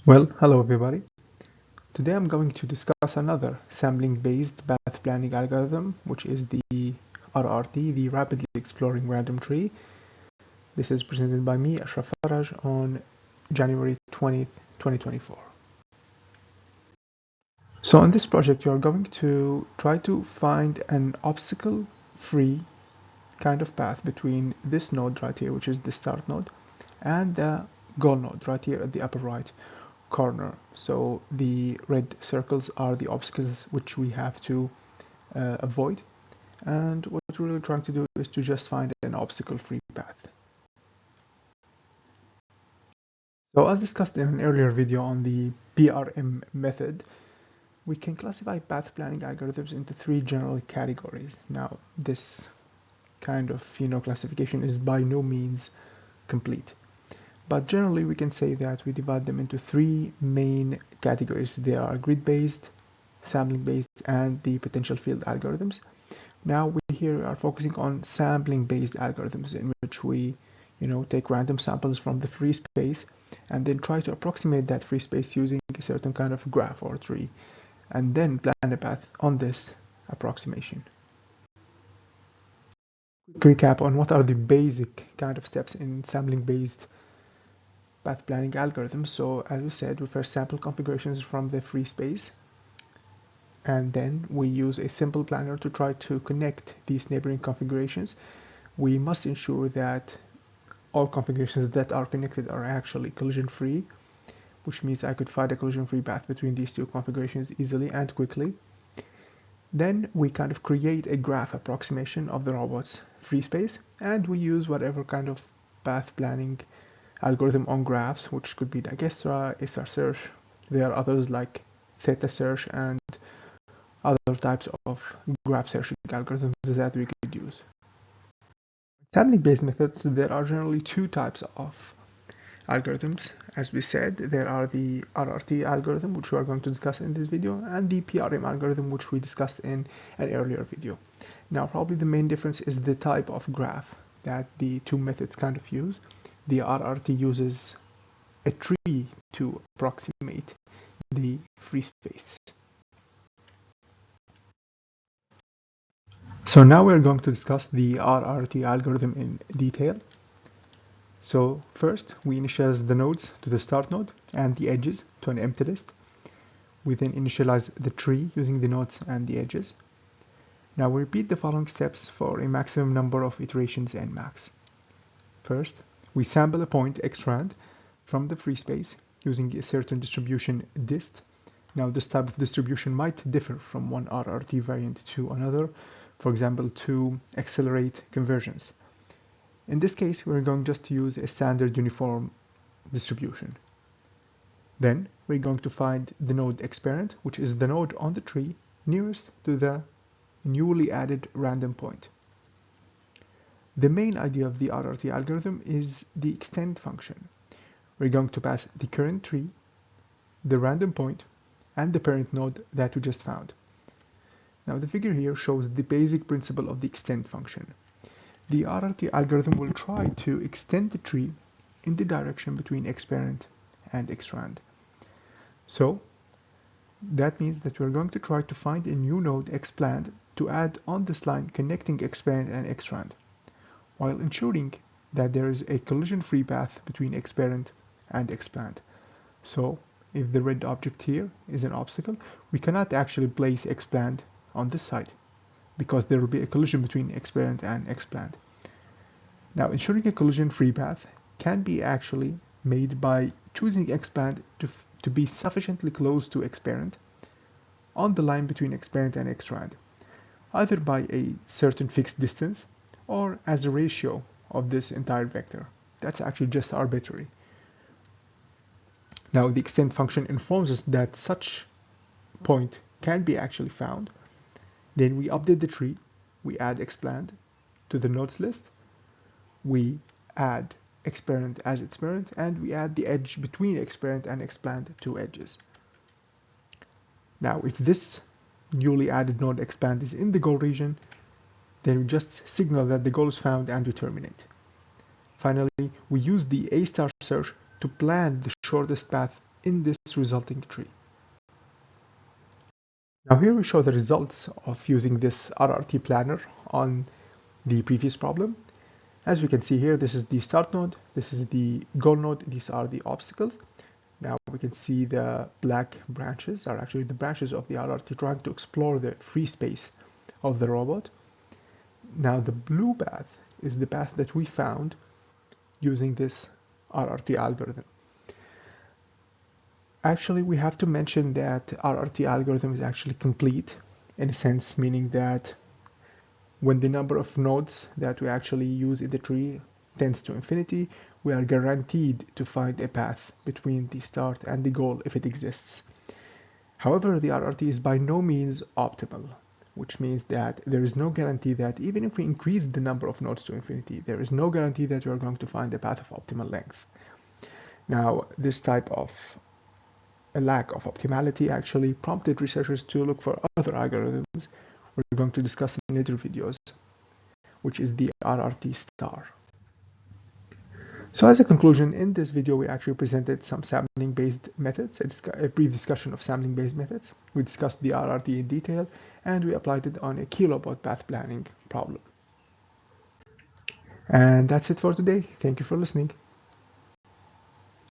Well, hello everybody. Today I'm going to discuss another sampling-based path planning algorithm, which is the RRT, the Rapidly Exploring Random Tree. This is presented by me, Ashraf Faraj, on January 20th, 2024. So in this project, you are going to try to find an obstacle-free kind of path between this node right here, which is the start node, and the goal node right here at the upper right corner. So the red circles are the obstacles which we have to avoid, and what we're really trying to do is to just find an obstacle-free path. So as discussed in an earlier video on the PRM method, we can classify path planning algorithms into three general categories. Now this kind of classification is by no means complete, but generally we can say that we divide them into three main categories. They are grid-based, sampling-based, and the potential field algorithms. Now we here are focusing on sampling-based algorithms, in which we take random samples from the free space and then try to approximate that free space using a certain kind of graph or tree, and then plan a path on this approximation. Quick recap on what are the basic kind of steps in sampling-based path planning algorithms. So as we said, we first sample configurations from the free space, and then we use a simple planner to try to connect these neighboring configurations. We must ensure that all configurations that are connected are actually collision-free, which means I could find a collision-free path between these two configurations easily and quickly. Then we kind of create a graph approximation of the robot's free space, and we use whatever kind of path planning algorithm on graphs, which could be Dijkstra, SR search. There are others like theta search and other types of graph searching algorithms that we could use. Sampling-based methods, there are generally two types of algorithms. As we said, there are the RRT algorithm, which we are going to discuss in this video, and the PRM algorithm, which we discussed in an earlier video. Now, probably the main difference is the type of graph that the two methods kind of use. The RRT uses a tree to approximate the free space. So now we're going to discuss the RRT algorithm in detail. So first, we initialize the nodes to the start node and the edges to an empty list. We then initialize the tree using the nodes and the edges. Now we repeat the following steps for a maximum number of iterations n max. First, we sample a point xrand from the free space using a certain distribution dist. Now this type of distribution might differ from one RRT variant to another, for example, to accelerate conversions. In this case, we're going just to use a standard uniform distribution. Then we're going to find the node xparent, which is the node on the tree nearest to the newly added random point. The main idea of the RRT algorithm is the extend function. We're going to pass the current tree, the random point, and the parent node that we just found. Now the figure here shows the basic principle of the extend function. The RRT algorithm will try to extend the tree in the direction between xparent and xrand. So that means that we're going to try to find a new node xplanned to add on this line connecting xparent and xrand, while ensuring that there is a collision-free path between xparent and xplanned. So if the red object here is an obstacle, we cannot actually place xplanned on this side, because there will be a collision between xparent and xplanned. Now, ensuring a collision-free path can be actually made by choosing xplanned to be sufficiently close to xparent on the line between xparent and xrand, either by a certain fixed distance or as a ratio of this entire vector. That's actually just arbitrary. Now, the extend function informs us that such point can be actually found. Then we update the tree, we add xplanned to the nodes list, we add xparent as its parent, and we add the edge between xparent and xplanned two edges. Now if this newly added node xplanned is in the goal region, then we just signal that the goal is found and we terminate. Finally, we use the A* search to plan the shortest path in this resulting tree. Now here we show the results of using this RRT planner on the previous problem. As we can see here, this is the start node, this is the goal node, these are the obstacles. Now we can see the black branches are actually the branches of the RRT trying to explore the free space of the robot. Now the blue path is the path that we found using this RRT algorithm. Actually, we have to mention that RRT algorithm is actually complete in a sense, meaning that when the number of nodes that we actually use in the tree tends to infinity, we are guaranteed to find a path between the start and the goal if it exists. However, the RRT is by no means optimal, which means that there is no guarantee that even if we increase the number of nodes to infinity, there is no guarantee that we are going to find a path of optimal length. Now, this type of a lack of optimality actually prompted researchers to look for other algorithms we're going to discuss in later videos, which is the RRT star. So as a conclusion, in this video we actually presented some sampling-based methods, a brief discussion of sampling-based methods. We discussed the RRT in detail, and we applied it on a kilobot path planning problem. And that's it for today. Thank you for listening.